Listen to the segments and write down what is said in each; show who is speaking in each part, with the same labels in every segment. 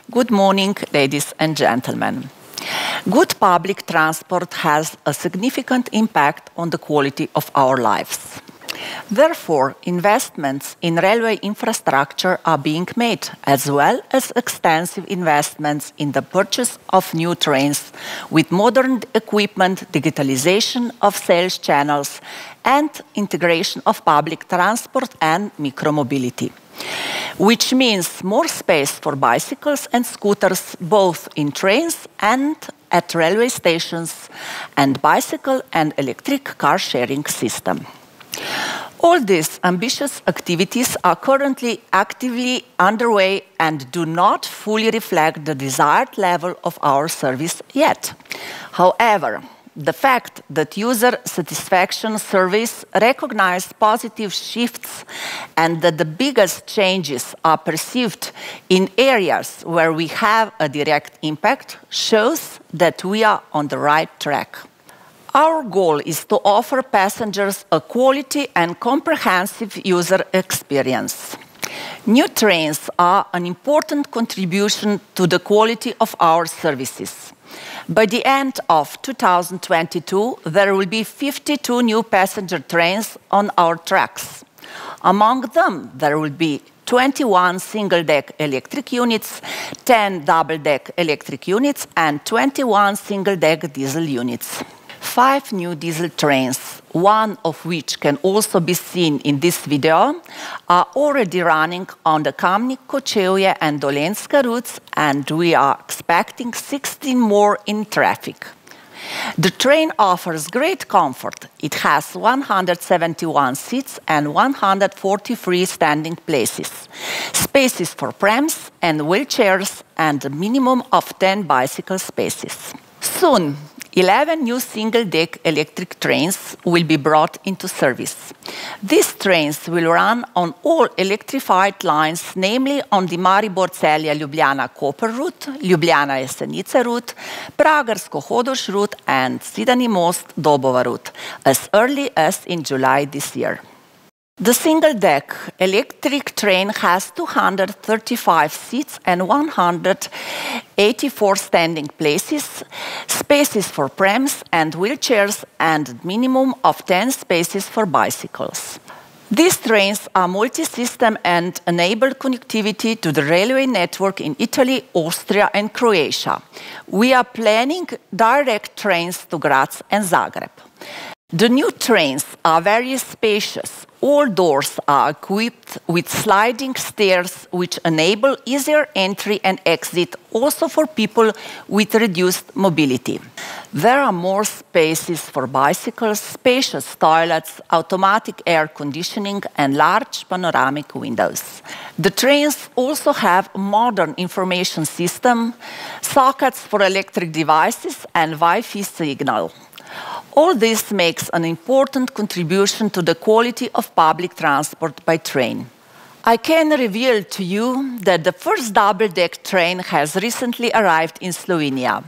Speaker 1: Good morning, ladies and gentlemen. Good public transport has a significant impact on the quality of our lives. Therefore, investments in railway infrastructure are being made, as well as extensive investments in the purchase of new trains with modern equipment, digitalization of sales channels, and integration of public transport and micromobility, which means more space for bicycles and scooters, both in trains and at railway stations, and bicycle and electric car sharing system. All these ambitious activities are currently actively underway and do not fully reflect the desired level of our service yet. However, the fact that user satisfaction surveys recognize positive shifts and that the biggest changes are perceived in areas where we have a direct impact shows that we are on the right track. Our goal is to offer passengers a quality and comprehensive user experience. New trains are an important contribution to the quality of our services. By the end of 2022, there will be 52 new passenger trains on our tracks. Among them, there will be 21 single-deck electric units, 10 double-deck electric units, and 21 single-deck diesel units. 5 new diesel trains, one of which can also be seen in this video, are already running on the Kamnik-Kočevje and Dolenjska routes, and we are expecting 16 more in traffic. The train offers great comfort. It has 171 seats and 143 standing places, spaces for prams and wheelchairs, and a minimum of 10 bicycle spaces. Soon, 11 new single-deck electric trains will be brought into service. These trains will run on all electrified lines, namely on the Maribor-Celje-Ljubljana-Koper route, Ljubljana-Jesenice route, Pragersko-Hodoš route, and Zidani Most-Dobova route, as early as in July this year. The single-deck electric train has 235 seats and 184 standing places, spaces for prams and wheelchairs, and a minimum of 10 spaces for bicycles. These trains are multi-system and enable connectivity to the railway network in Italy, Austria, and Croatia. We are planning direct trains to Graz and Zagreb. The new trains are very spacious. All doors are equipped with sliding stairs which enable easier entry and exit also for people with reduced mobility. There are more spaces for bicycles, spacious toilets, automatic air conditioning, and large panoramic windows. The trains also have a modern information system, sockets for electric devices, and Wi-Fi signal. All this makes an important contribution to the quality of public transport by train. I can reveal to you that the first double-deck train has recently arrived in Slovenia.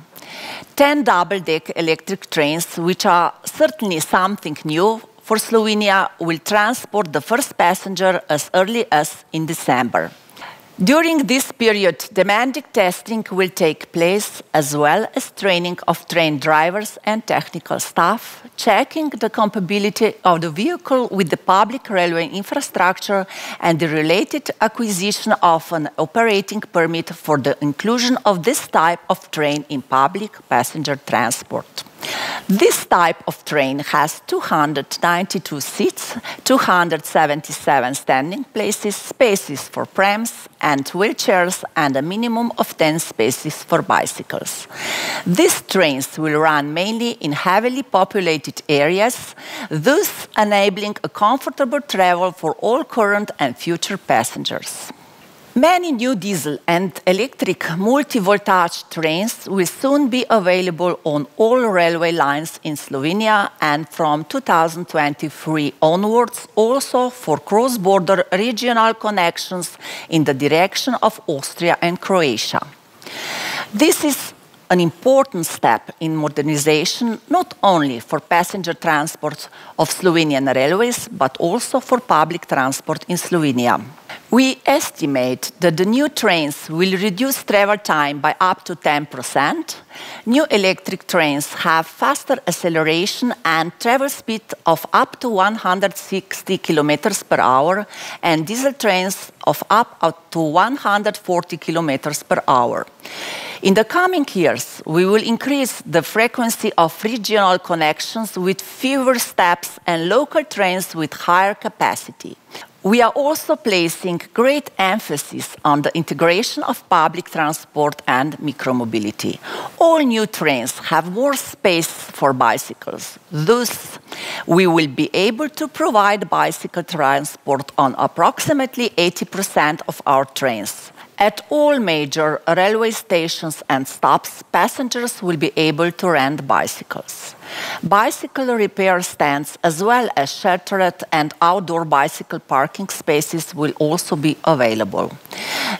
Speaker 1: 10 double-deck electric trains, which are certainly something new for Slovenia, will transport the first passenger as early as in December. During this period, demanding testing will take place, as well as training of train drivers and technical staff, checking the compatibility of the vehicle with the public railway infrastructure and the related acquisition of an operating permit for the inclusion of this type of train in public passenger transport. This type of train has 292 seats, 277 standing places, spaces for prams and wheelchairs, and a minimum of 10 spaces for bicycles. These trains will run mainly in heavily populated areas, thus enabling a comfortable travel for all current and future passengers. Many new diesel and electric multi-voltage trains will soon be available on all railway lines in Slovenia, and from 2023 onwards also for cross-border regional connections in the direction of Austria and Croatia. This is an important step in modernization, not only for passenger transport of Slovenian Railways, but also for public transport in Slovenia. We estimate that the new trains will reduce travel time by up to 10%. New electric trains have faster acceleration and travel speed of up to 160 kilometers per hour, and diesel trains of up to 140 kilometers per hour. In the coming years, we will increase the frequency of regional connections with fewer stops and local trains with higher capacity. We are also placing great emphasis on the integration of public transport and micromobility. All new trains have more space for bicycles. Thus, we will be able to provide bicycle transport on approximately 80% of our trains. At all major railway stations and stops, passengers will be able to rent bicycles. Bicycle repair stands as well as sheltered and outdoor bicycle parking spaces will also be available.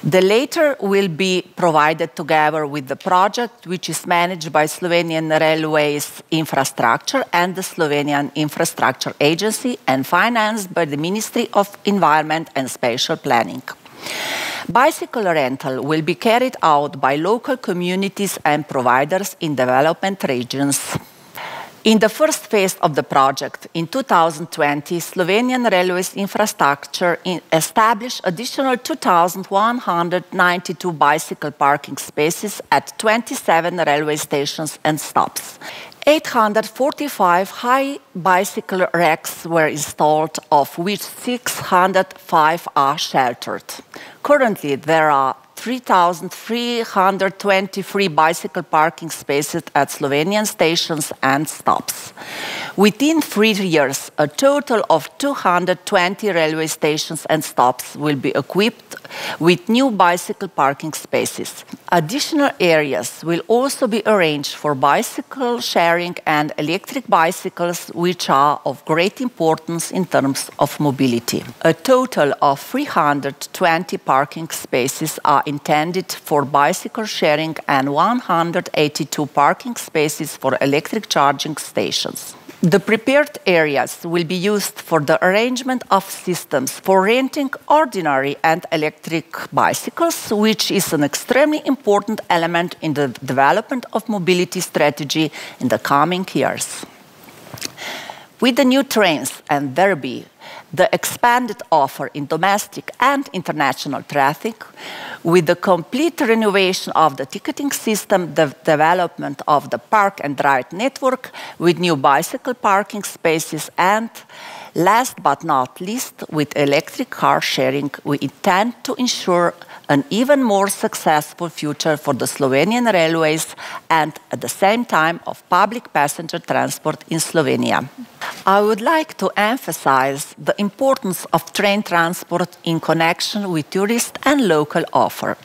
Speaker 1: The latter will be provided together with the project, which is managed by Slovenian Railways Infrastructure and the Slovenian Infrastructure Agency and financed by the Ministry of Environment and Spatial Planning. Bicycle rental will be carried out by local communities and providers in development regions. In the first phase of the project, in 2020, Slovenian Railways Infrastructure established additional 2,192 bicycle parking spaces at 27 railway stations and stops. 845 high bicycle racks were installed, of which 605 are sheltered. Currently, there are 3,323 bicycle parking spaces at Slovenian stations and stops. Within 3 years, a total of 220 railway stations and stops will be equipped with new bicycle parking spaces. Additional areas will also be arranged for bicycle sharing and electric bicycles, which are of great importance in terms of mobility. A total of 320 parking spaces are intended for bicycle sharing and 182 parking spaces for electric charging stations. The prepared areas will be used for the arrangement of systems for renting ordinary and electric bicycles, which is an extremely important element in the development of mobility strategy in the coming years. With the new trains and thereby the expanded offer in domestic and international traffic, with the complete renovation of the ticketing system, the development of the park and ride network with new bicycle parking spaces, and last but not least, with electric car sharing, we intend to ensure an even more successful future for the Slovenian Railways and at the same time of public passenger transport in Slovenia. I would like to emphasize the importance of train transport in connection with tourist and local offer.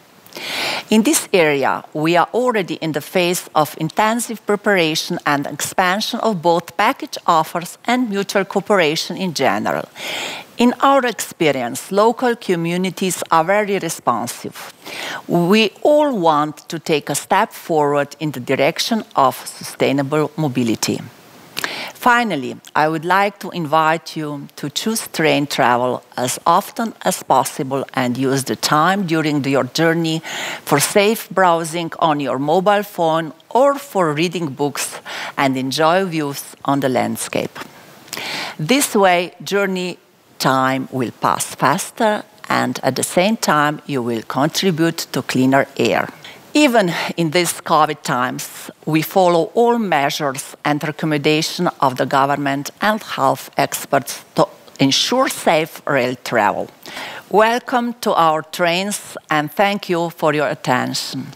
Speaker 1: In this area, we are already in the phase of intensive preparation and expansion of both package offers and mutual cooperation in general. In our experience, local communities are very responsive. We all want to take a step forward in the direction of sustainable mobility. Finally, I would like to invite you to choose train travel as often as possible and use the time during your journey for safe browsing on your mobile phone or for reading books and enjoy views on the landscape. This way, journey time will pass faster and at the same time you will contribute to cleaner air. Even in these COVID times, we follow all measures and recommendations of the government and health experts to ensure safe rail travel. Welcome to our trains and thank you for your attention.